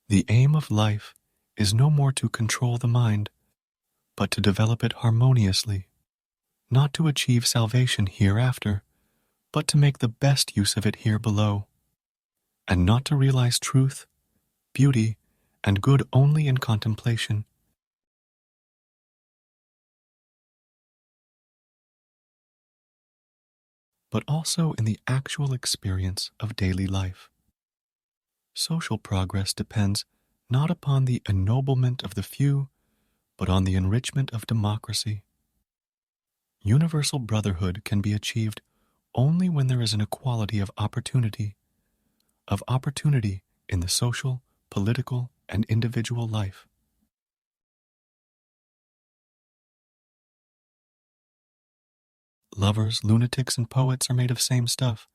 The aim of life is no more to control the mind, but to develop it harmoniously, not to achieve salvation hereafter, but to make the best use of it here below, and not to realize truth, beauty, and good only in contemplation, but also in the actual experience of daily life. Social progress depends not upon the ennoblement of the few, but on the enrichment of democracy. Universal brotherhood can be achieved only when there is an equality of opportunity in the social, political, and individual life. Lovers, lunatics, and poets are made of same stuff.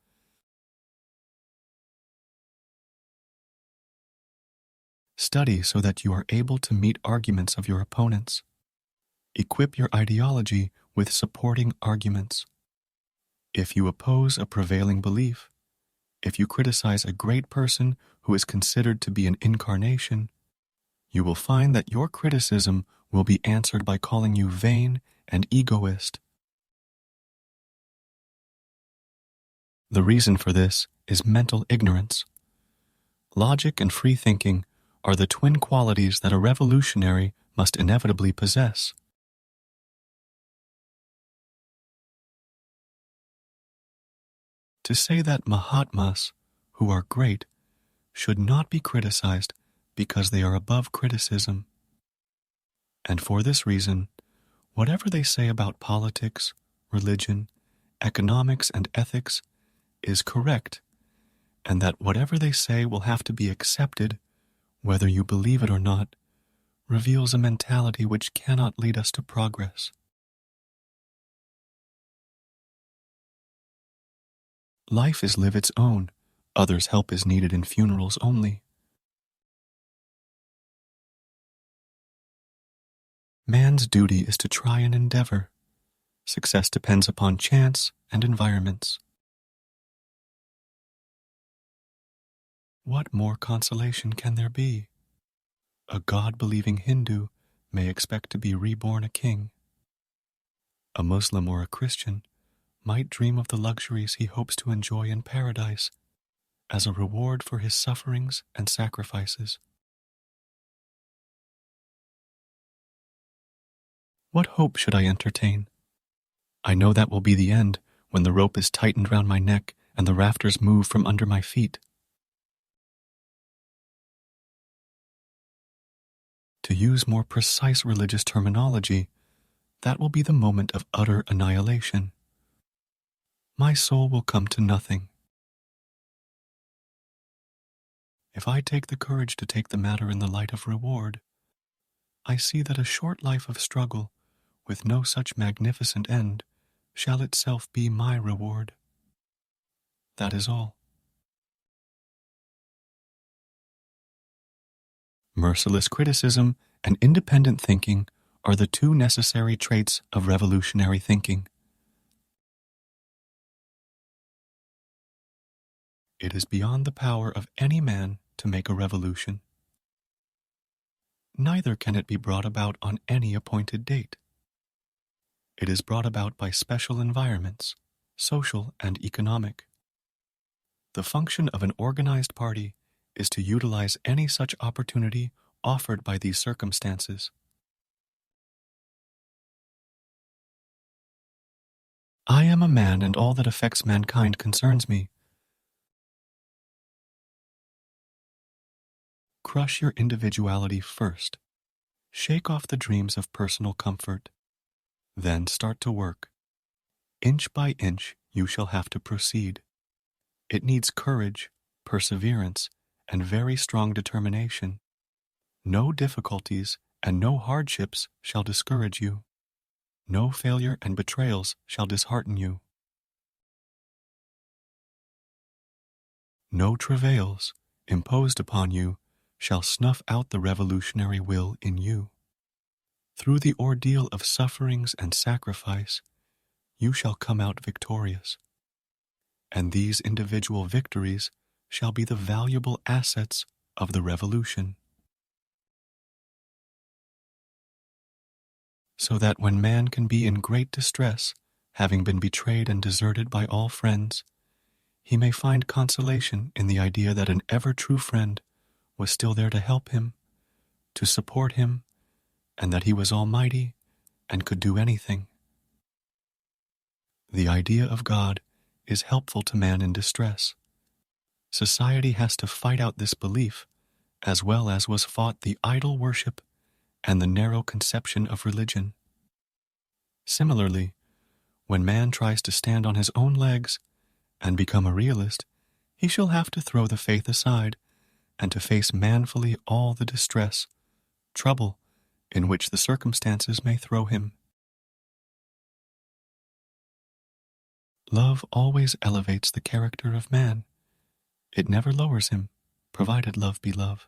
Study so that you are able to meet arguments of your opponents. Equip your ideology with supporting arguments. If you oppose a prevailing belief, if you criticize a great person who is considered to be an incarnation, you will find that your criticism will be answered by calling you vain and egoist. The reason for this is mental ignorance. Logic and free thinking are the twin qualities that a revolutionary must inevitably possess. To say that Mahatmas, who are great, should not be criticized because they are above criticism. And for this reason, whatever they say about politics, religion, economics, and ethics is correct, and that whatever they say will have to be accepted, whether you believe it or not, reveals a mentality which cannot lead us to progress. Life is live its own, others' help is needed in funerals only. Man's duty is to try and endeavor. Success depends upon chance and environments. What more consolation can there be? A God-believing Hindu may expect to be reborn a king. A Muslim or a Christian might dream of the luxuries he hopes to enjoy in paradise as a reward for his sufferings and sacrifices. What hope should I entertain? I know that will be the end when the rope is tightened round my neck and the rafters move from under my feet. To use more precise religious terminology, that will be the moment of utter annihilation. My soul will come to nothing. If I take the courage to take the matter in the light of reward, I see that a short life of struggle, with no such magnificent end, shall itself be my reward. That is all. Merciless criticism and independent thinking are the two necessary traits of revolutionary thinking. It is beyond the power of any man to make a revolution. Neither can it be brought about on any appointed date. It is brought about by special environments, social and economic. The function of an organized party is to utilize any such opportunity offered by these circumstances. I am a man, and all that affects mankind concerns me. Crush your individuality first. Shake off the dreams of personal comfort. Then start to work. Inch by inch, you shall have to proceed. It needs courage, perseverance, and very strong determination. No difficulties and no hardships shall discourage you. No failure and betrayals shall dishearten you. No travails imposed upon you shall snuff out the revolutionary will in you. Through the ordeal of sufferings and sacrifice, you shall come out victorious. And these individual victories shall be the valuable assets of the revolution. so that when man can be in great distress, having been betrayed and deserted by all friends, he may find consolation in the idea that an ever-true friend was still there to help him, to support him, and that he was almighty and could do anything. The idea of God is helpful to man in distress. Society has to fight out this belief, as well as was fought the idol worship and the narrow conception of religion. Similarly, when man tries to stand on his own legs and become a realist, he shall have to throw the faith aside and to face manfully all the distress, trouble, in which the circumstances may throw him. Love always elevates the character of man. It never lowers him, provided love be love.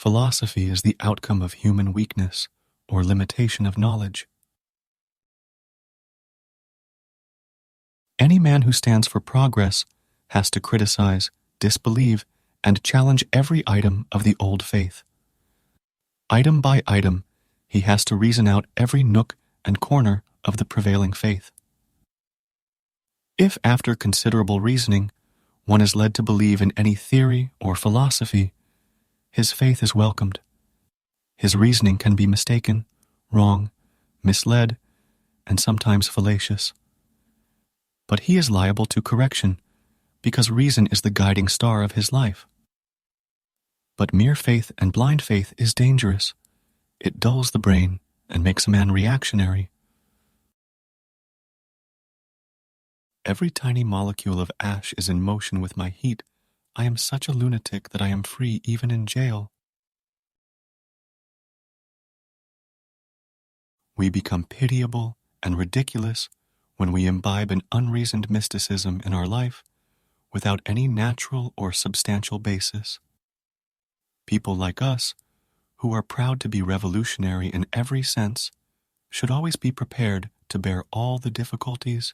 Philosophy is the outcome of human weakness or limitation of knowledge. Any man who stands for progress has to criticize, disbelieve, and challenge every item of the old faith. Item by item, he has to reason out every nook and corner of the prevailing faith. If after considerable reasoning, one is led to believe in any theory or philosophy, his faith is welcomed. His reasoning can be mistaken, wrong, misled, and sometimes fallacious. But he is liable to correction because reason is the guiding star of his life. But mere faith and blind faith is dangerous. It dulls the brain and makes a man reactionary. Every tiny molecule of ash is in motion with my heat. I am such a lunatic that I am free even in jail. We become pitiable and ridiculous when we imbibe an unreasoned mysticism in our life without any natural or substantial basis. People like us, who are proud to be revolutionary in every sense, should always be prepared to bear all the difficulties,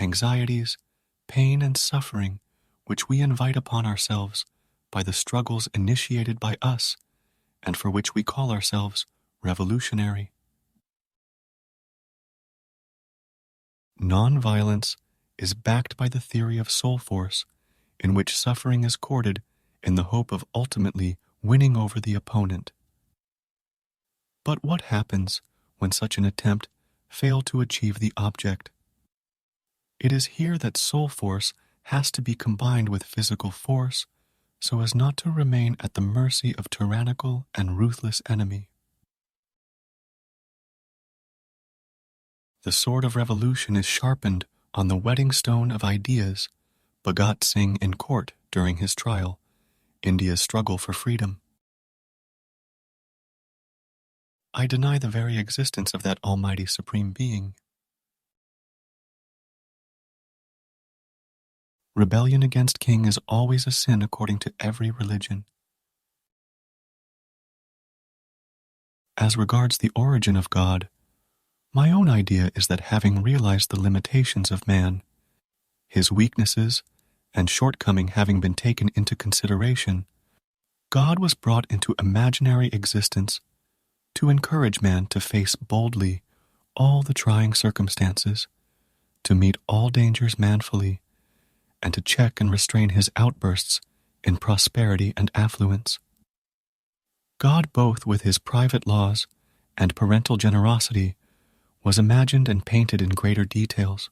anxieties, pain, and suffering which we invite upon ourselves by the struggles initiated by us and for which we call ourselves revolutionary. Non-violence is backed by the theory of soul force, in which suffering is courted in the hope of ultimately winning over the opponent. But what happens when such an attempt fails to achieve the object? It is here that soul force has to be combined with physical force so as not to remain at the mercy of tyrannical and ruthless enemy. The sword of revolution is sharpened on the wedding stone of ideas, Bhagat Singh in court during his trial, India's struggle for freedom. I deny the very existence of that almighty supreme being. Rebellion against king is always a sin according to every religion. As regards the origin of God, my own idea is that having realized the limitations of man, his weaknesses and shortcoming having been taken into consideration, God was brought into imaginary existence to encourage man to face boldly all the trying circumstances, to meet all dangers manfully, and to check and restrain his outbursts in prosperity and affluence. God, both with his private laws and parental generosity, was imagined and painted in greater details.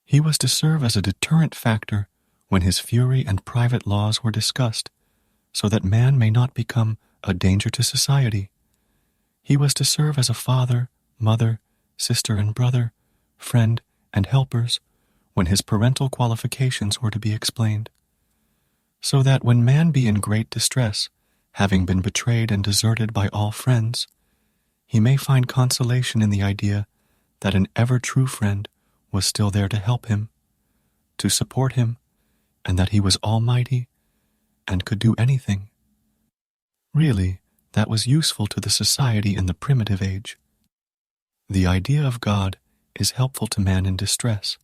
He was to serve as a deterrent factor when his fury and private laws were discussed, so that man may not become a danger to society. He was to serve as a father, mother, sister and brother, friend and helpers when his parental qualifications were to be explained, so that when man be in great distress, having been betrayed and deserted by all friends, he may find consolation in the idea that an ever-true friend was still there to help him, to support him, and that he was almighty and could do anything. Really, that was useful to the society in the primitive age. The idea of God is helpful to man in distress.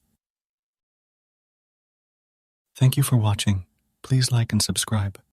Thank you for watching. Please like and subscribe.